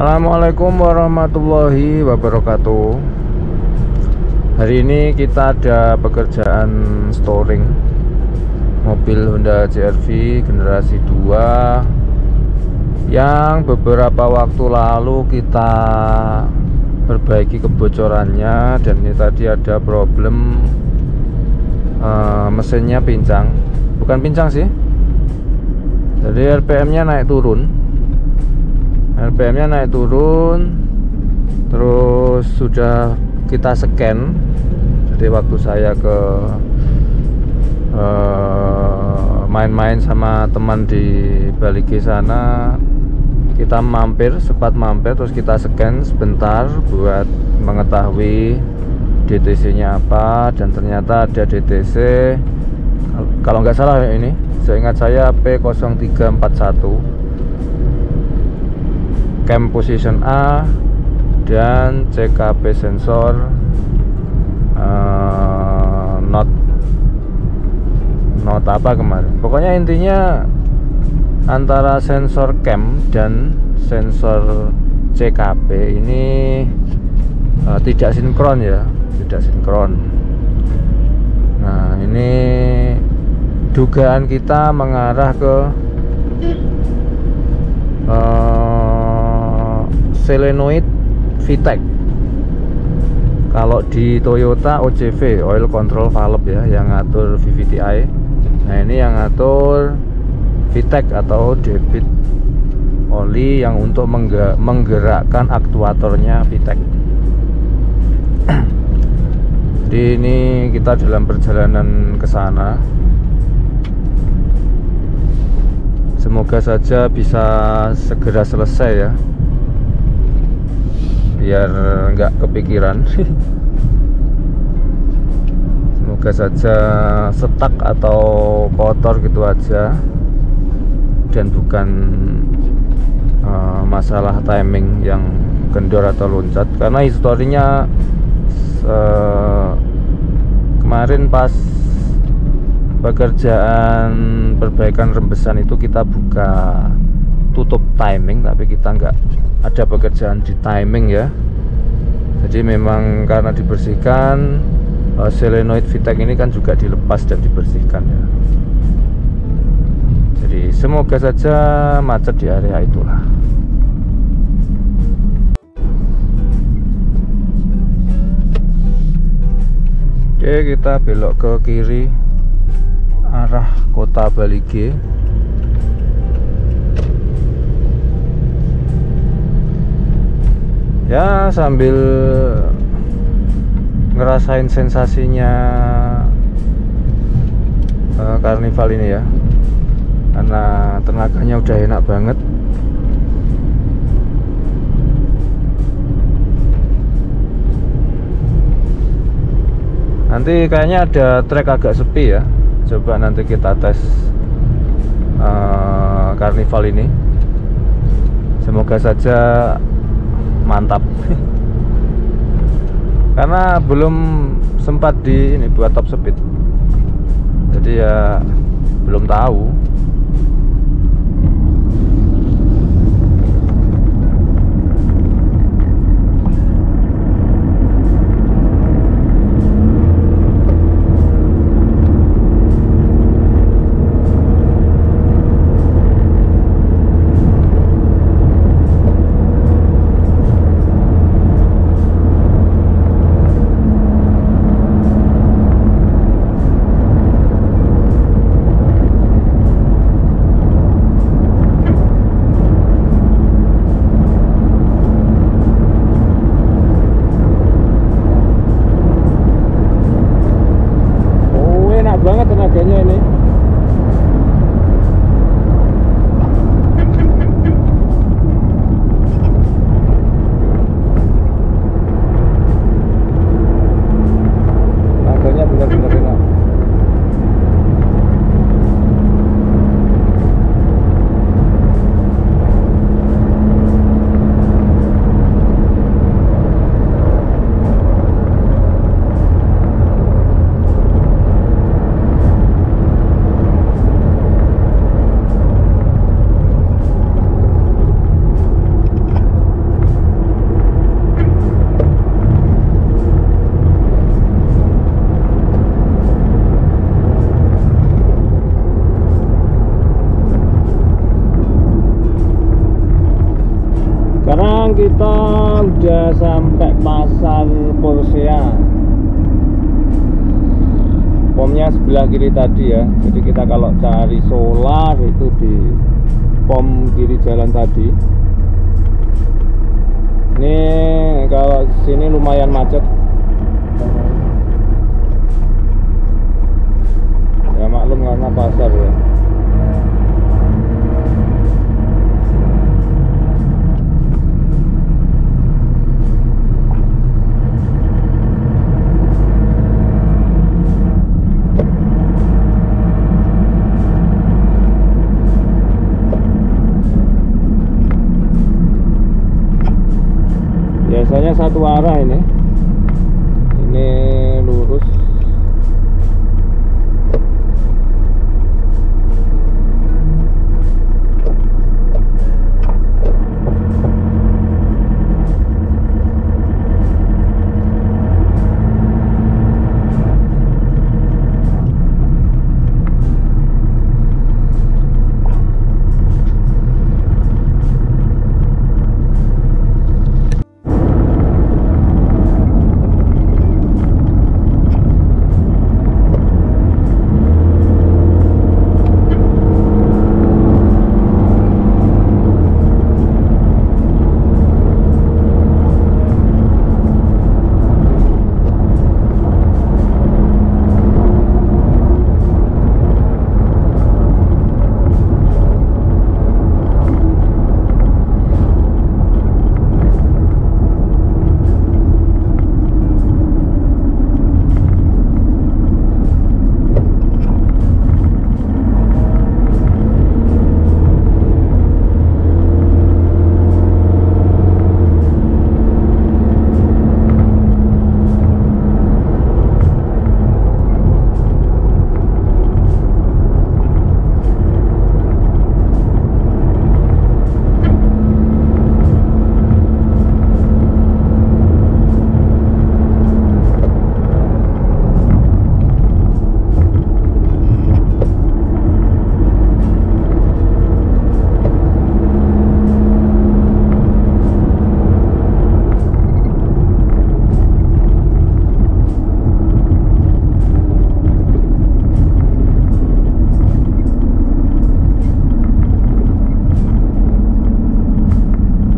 Assalamualaikum warahmatullahi wabarakatuh. Hari ini kita ada pekerjaan storing mobil Honda CR-V generasi 2 yang beberapa waktu lalu kita perbaiki kebocorannya, dan ini tadi ada problem mesinnya pincang. Bukan pincang sih, jadi RPM-nya naik turun. RPM-nya naik turun, terus sudah kita scan. Jadi waktu saya ke main-main sama teman di Balige sana, kita sempat mampir, terus kita scan sebentar buat mengetahui DTC-nya apa, dan ternyata ada DTC, kalau nggak salah ini, seingat saya P0341, cam position A, dan CKP sensor not apa kemarin. Pokoknya intinya antara sensor cam dan sensor CKP ini tidak sinkron ya, tidak sinkron. Nah, ini dugaan kita mengarah ke solenoid VTEC. Kalau di Toyota OCV, oil control valve ya, yang ngatur VVTi. Nah, ini yang ngatur VTEC atau debit oli, yang untuk menggerakkan aktuatornya VTEC. Jadi ini kita dalam perjalanan ke sana. Semoga saja bisa segera selesai ya, biar nggak kepikiran. Semoga saja stuck atau kotor gitu aja, dan bukan masalah timing yang kendor atau loncat. Karena historinya kemarin pas pekerjaan perbaikan rembesan itu kita buka tutup timing, tapi kita nggak ada pekerjaan di timing ya. Jadi memang karena dibersihkan, solenoid VTEC ini kan juga dilepas dan dibersihkan ya. Jadi semoga saja macet di area itulah. Oke, kita belok ke kiri arah kota Balige. Ya, sambil ngerasain sensasinya karnival ini ya, karena tenaganya udah enak banget. Nanti kayaknya ada trek agak sepi ya. Coba nanti kita tes karnival ini. Semoga saja mantap. Karena belum sempat di ini buat top speed, jadi ya belum tahu. sekarang kita udah sampai pasar Porsea. Pomnya sebelah kiri tadi ya. Jadi kita kalau cari solar itu di pom kiri jalan tadi. Ini kalau sini lumayan macet. Ya maklum karena pasar ya. Biasanya satu arah ini lurus.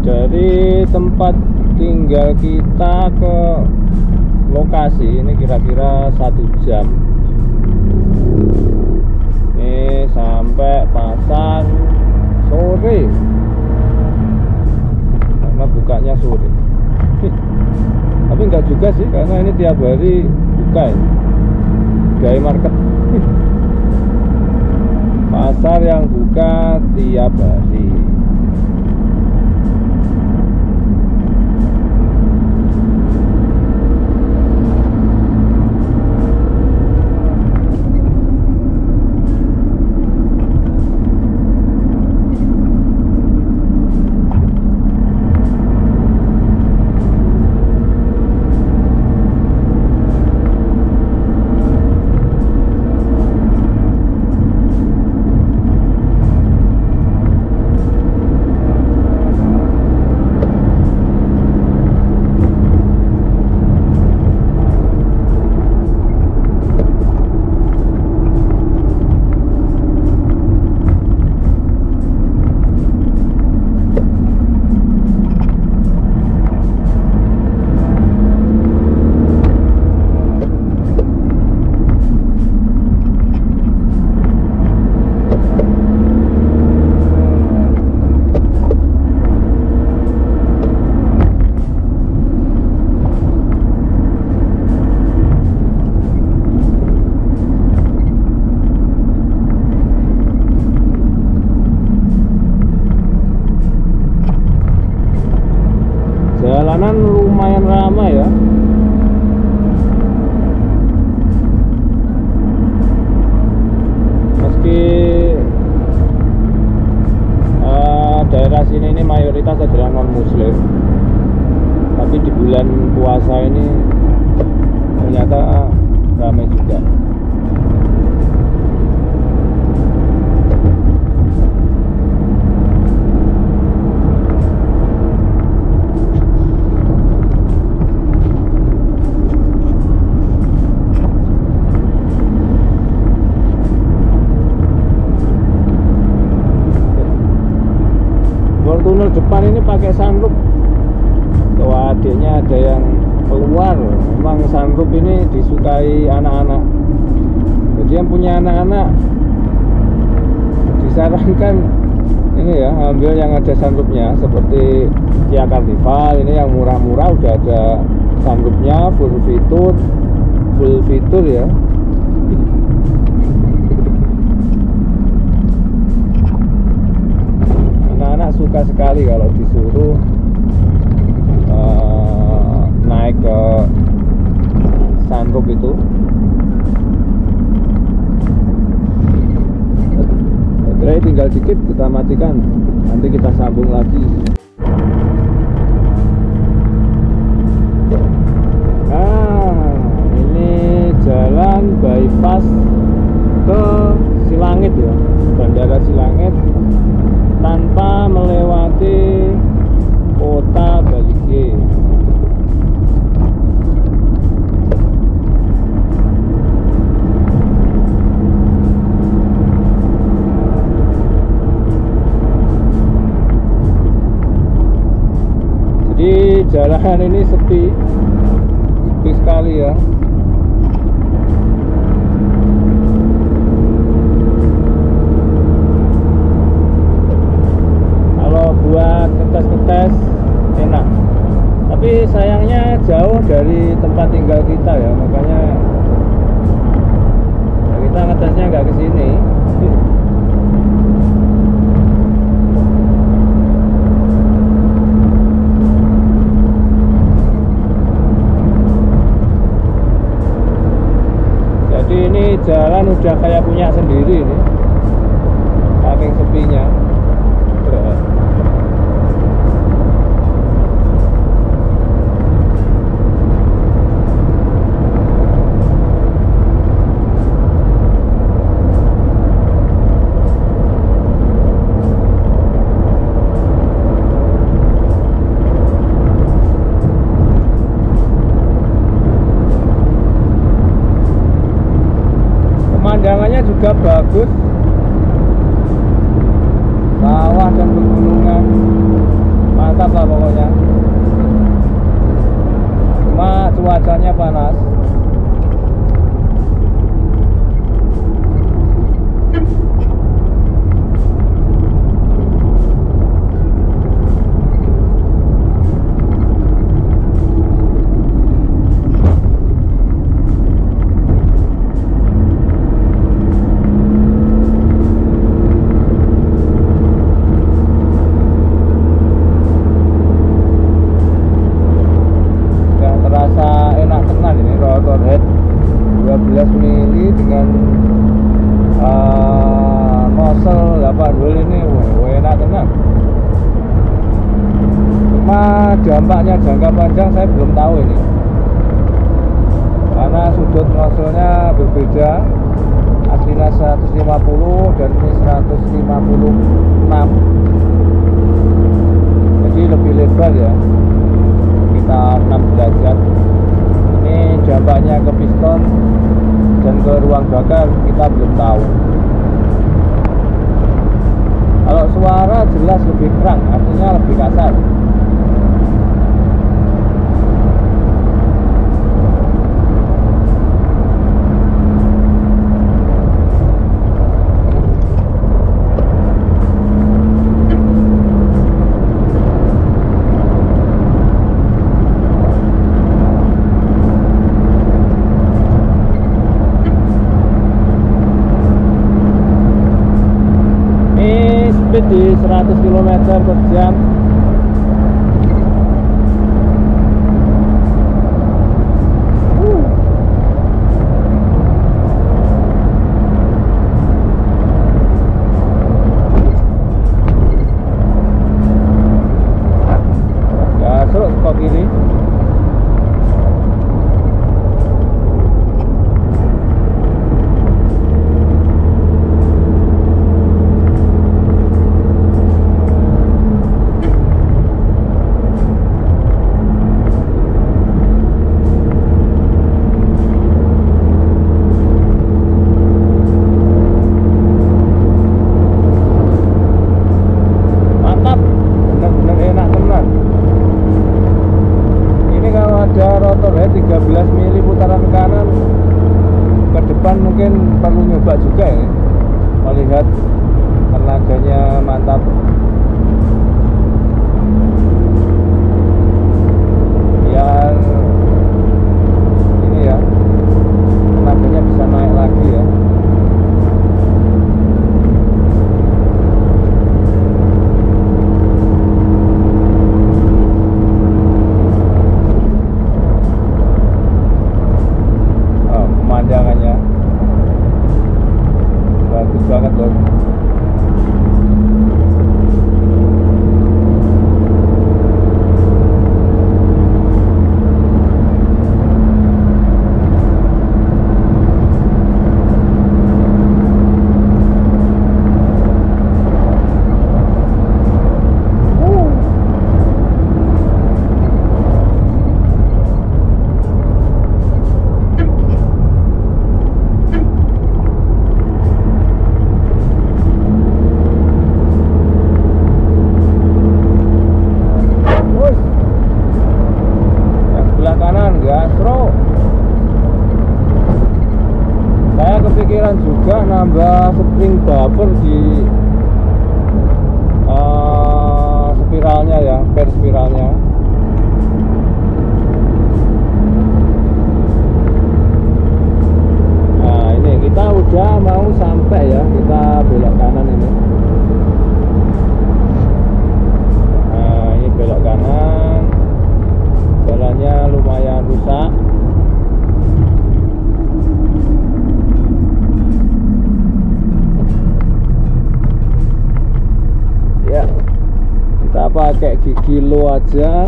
Dari tempat tinggal kita ke lokasi ini kira-kira 1 jam. Ini sampai pasar sore karena bukanya sore. Tapi enggak juga sih, karena ini tiap hari buka ya. Gaya market. Pasar yang buka tiap hari. Jalanan lumayan ramai ya. Meski daerah sini ini mayoritas adalah non muslim, tapi di bulan puasa ini ternyata ramai juga. tunnel depan ini pakai sunroof. Tuh adiknya ada yang keluar. Memang sunroof ini disukai anak-anak. Jadi yang punya anak-anak disarankan ini ya, ambil yang ada sunroofnya, seperti Kia Carnival ini yang murah-murah udah ada sunroofnya, full fitur ya. Anak-anak suka sekali kalau disuruh naik ke sunroof itu. Baterai tinggal dikit, kita matikan, nanti kita sambung lagi. Nah, ini jalan bypass ke Silangit ya, Bandara Silangit, tanpa melewati kota Balige. Jadi jalanan ini sepi sekali ya. Kalau buat ngetes enak, tapi sayangnya jauh dari tempat tinggal kita ya, makanya ya kita ngetesnya nggak ke sini. Jadi ini jalan udah kayak punya sendiri ini, saking sepinya. Pemandangannya juga bagus, sawah dan pegunungan, mantap lah pokoknya. Cuma cuacanya panas. Motorhead 12 mili dengan nozzle 8 volt ini, enak tenang. Cuma dampaknya jangka panjang saya belum tahu ini, karena sudut nozzle-nya berbeda, aslinya 150 dan ini 156, jadi lebih lebar ya, sekitar 6 derajat. Ini dampaknya ke piston dan ke ruang bakar kita belum tahu. Kalau suara jelas lebih keras, artinya lebih kasar. Di 100 km per jam. Gasuk ke kiri. lihat tenaganya mantap. Biar ini ya, tenaganya bisa naik lagi ya. Pemandangannya bagus banget loh. Saya kepikiran juga nambah spring buffer di spiralnya ya, per spiralnya. Nah ini kita udah mau sampai ya, kita belok kanan ini. Nah ini belok kanan, jalannya lumayan rusak. Kita pakai gigi lo aja.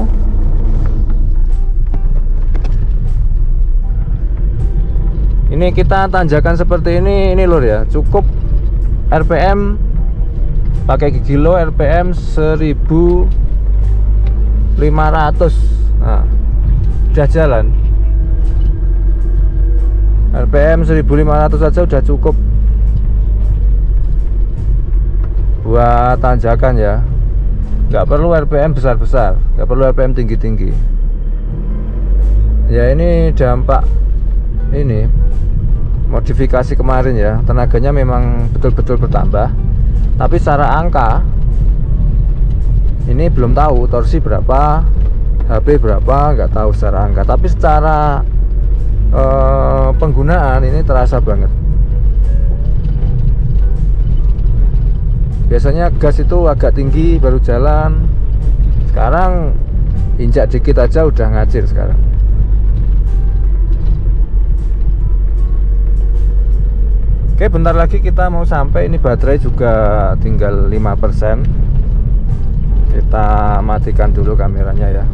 Ini kita tanjakan seperti ini lur ya, cukup RPM pakai gigi lo RPM 1500. Nah, udah jalan. RPM 1500 saja udah cukup buat tanjakan ya. Nggak perlu RPM besar-besar, nggak perlu RPM tinggi-tinggi ya. Ini dampak ini modifikasi kemarin ya, tenaganya memang betul-betul bertambah, tapi secara angka ini belum tahu torsi berapa, HP berapa, nggak tahu secara angka, tapi secara penggunaan ini terasa banget. Biasanya gas itu agak tinggi baru jalan, sekarang injak dikit aja udah ngacir sekarang. Oke, bentar lagi kita mau sampai. Ini baterai juga tinggal 5%. Kita matikan dulu kameranya ya.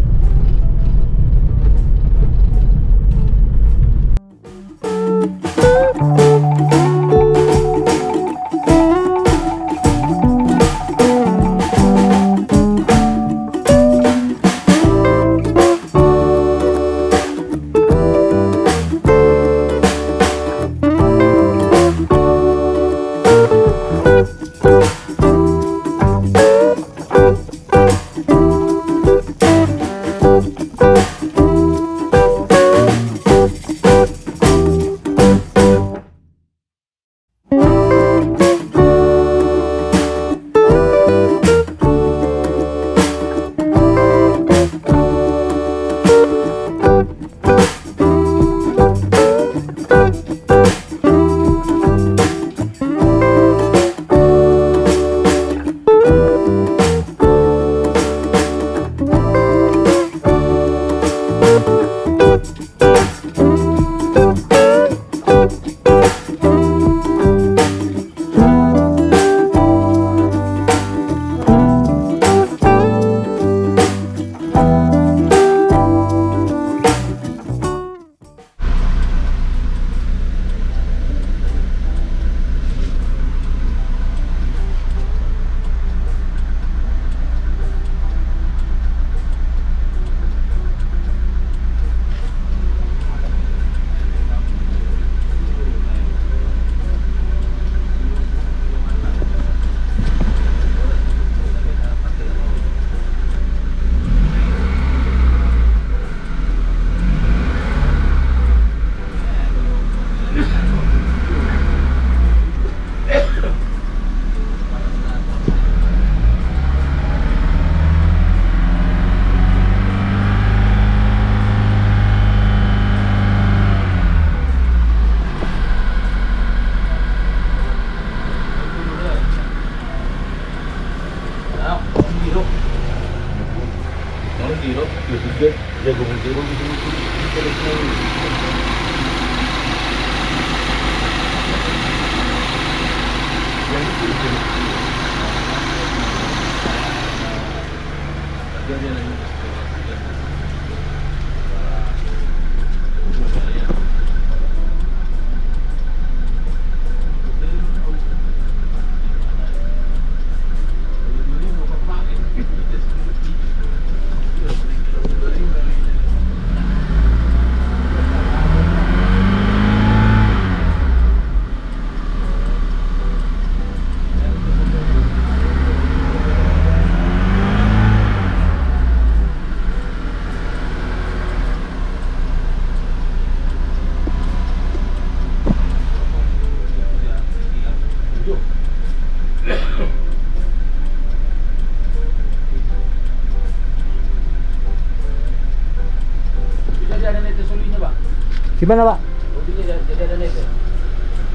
Gimana Pak?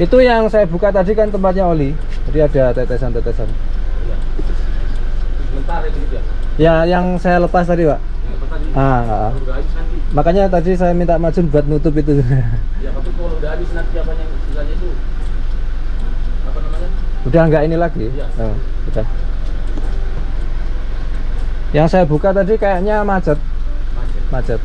Itu yang saya buka tadi kan tempatnya oli, jadi ada tetesan-tetesan. Sebentar itu ya. Ya, yang saya lepas tadi Pak. Makanya tadi saya minta Majun buat nutup itu. Ya, tapi kalau udah habis nanti apa yang sisanya itu apa namanya? Udah nggak ini lagi? Ya. Oh, udah. Yang saya buka tadi kayaknya macet. Macet.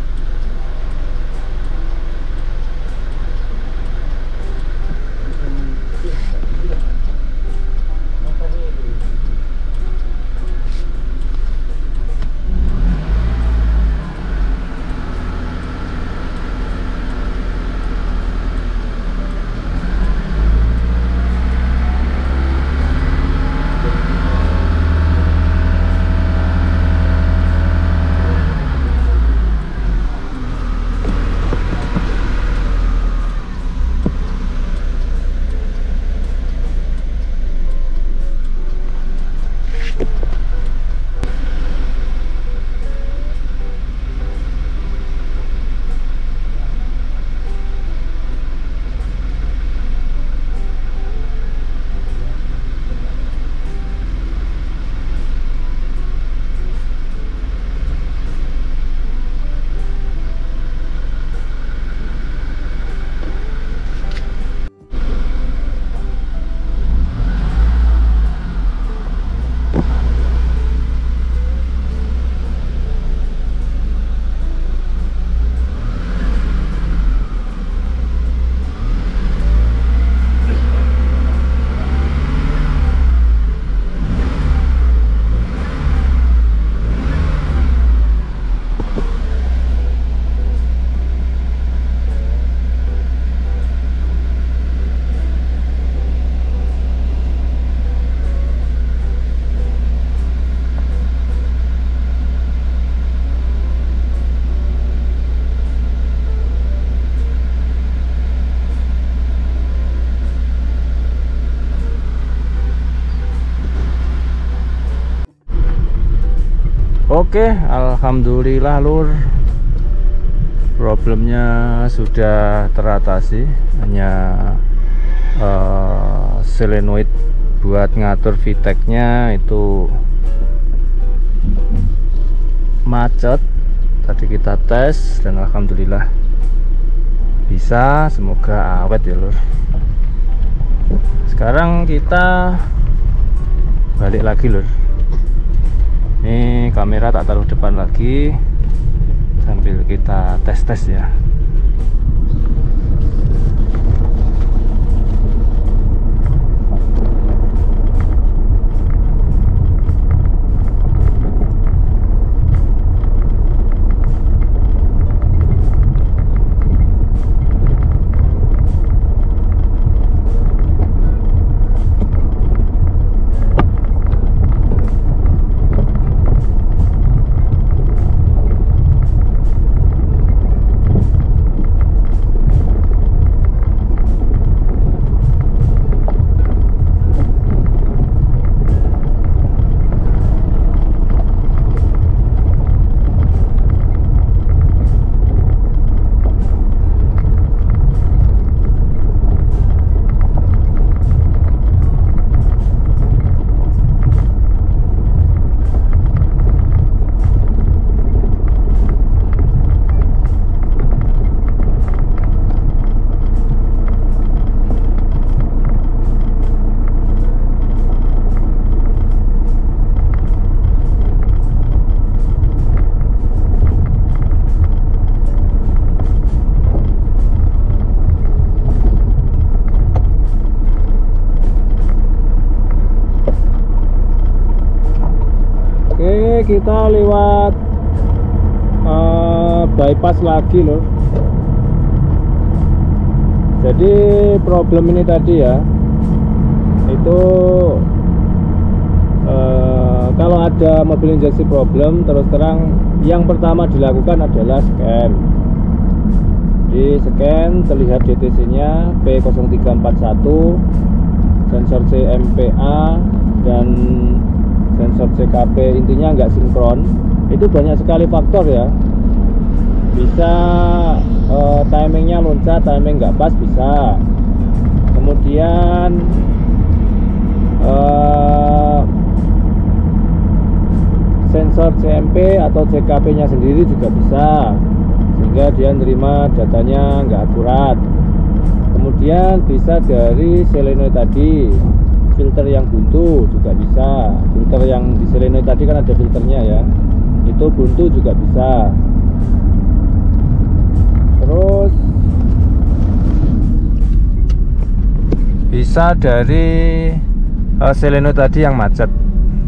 Oke, alhamdulillah lur, problemnya sudah teratasi. Hanya solenoid buat ngatur VTEC-nya itu macet. Tadi kita tes dan alhamdulillah bisa. Semoga awet ya lur. Sekarang kita balik lagi lur. Ini kamera tak taruh depan lagi sambil kita tes-tes ya. Oke, kita lewat bypass lagi loh. Jadi problem ini tadi ya, itu kalau ada mobil injeksi problem, terus terang yang pertama dilakukan adalah scan. Di scan terlihat DTC nya P0341, sensor CMPA dan sensor CKP intinya nggak sinkron. Itu banyak sekali faktor ya, bisa timingnya loncat, timing nggak pas bisa. Kemudian sensor CMP atau CKP nya sendiri juga bisa, sehingga dia nerima datanya nggak akurat. Kemudian bisa dari solenoid tadi, filter yang buntu juga bisa. Filter yang di solenoid tadi kan ada filternya ya, itu buntu juga bisa. Terus bisa dari solenoid tadi yang macet,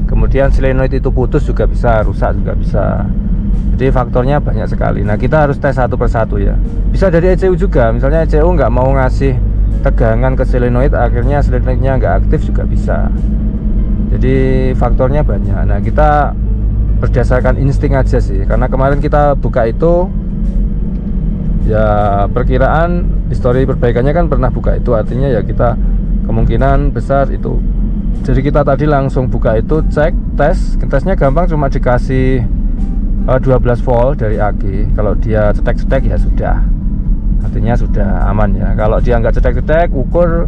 kemudian solenoid itu putus juga bisa, rusak juga bisa. Jadi faktornya banyak sekali. Nah, kita harus tes satu persatu ya. Bisa dari ECU juga, misalnya ECU nggak mau ngasih tegangan ke solenoid, akhirnya solenoidnya nggak aktif juga bisa. Jadi faktornya banyak. Nah, kita berdasarkan insting aja sih, karena kemarin kita buka itu ya, perkiraan histori perbaikannya kan pernah buka itu, artinya ya kita kemungkinan besar itu. Jadi kita tadi langsung buka itu, cek, tesnya gampang, cuma dikasih 12 volt dari aki. Kalau dia cetek-cetek ya sudah, artinya sudah aman ya. Kalau dia nggak cetek-cetek, ukur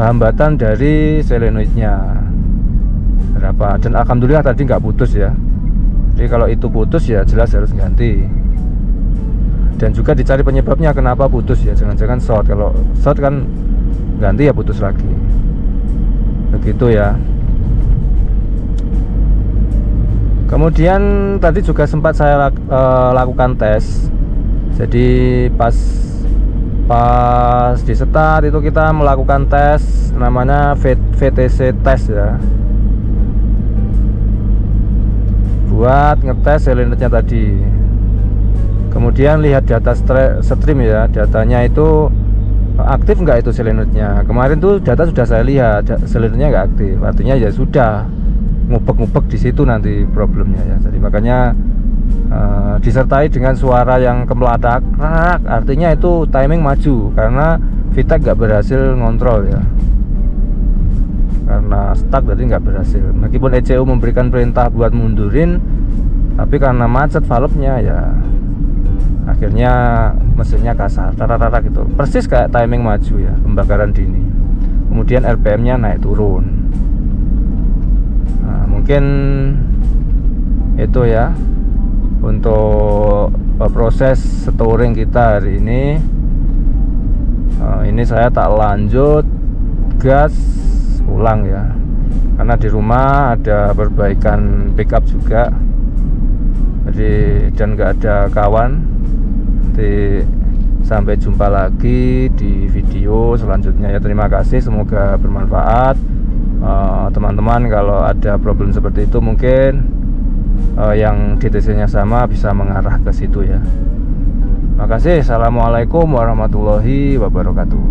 hambatan dari solenoidnya berapa, dan alhamdulillah tadi nggak putus ya. Jadi kalau itu putus ya jelas harus ganti, dan juga dicari penyebabnya kenapa putus ya, jangan-jangan short. Kalau short kan ganti ya putus lagi, begitu ya. Kemudian tadi juga sempat saya lakukan tes. Jadi pas di start itu kita melakukan tes namanya VTC test ya, buat ngetes solenoidnya tadi. Kemudian lihat data stream ya, datanya itu aktif nggak itu solenoidnya. Kemarin tuh data sudah saya lihat, solenoidnya nggak aktif, artinya ya sudah ngubek-ngubek di situ nanti problemnya ya. Jadi makanya disertai dengan suara yang kemeladak, artinya itu timing maju, karena VTEC nggak berhasil ngontrol ya, karena stuck jadi nggak berhasil. Meskipun ECU memberikan perintah buat mundurin, tapi karena macet valve-nya ya akhirnya mesinnya kasar, rara gitu, persis kayak timing maju ya, pembakaran dini. Kemudian RPM-nya naik turun. Nah, mungkin itu ya untuk proses storing kita hari ini. Ini saya tak lanjut gas pulang ya, karena di rumah ada perbaikan pickup juga, jadi dan nggak ada kawan. Nanti sampai jumpa lagi di video selanjutnya ya. Terima kasih, semoga bermanfaat. Teman-teman kalau ada problem seperti itu, mungkin yang DTC nya sama bisa mengarah ke situ ya. Terima kasih. Assalamualaikum warahmatullahi wabarakatuh.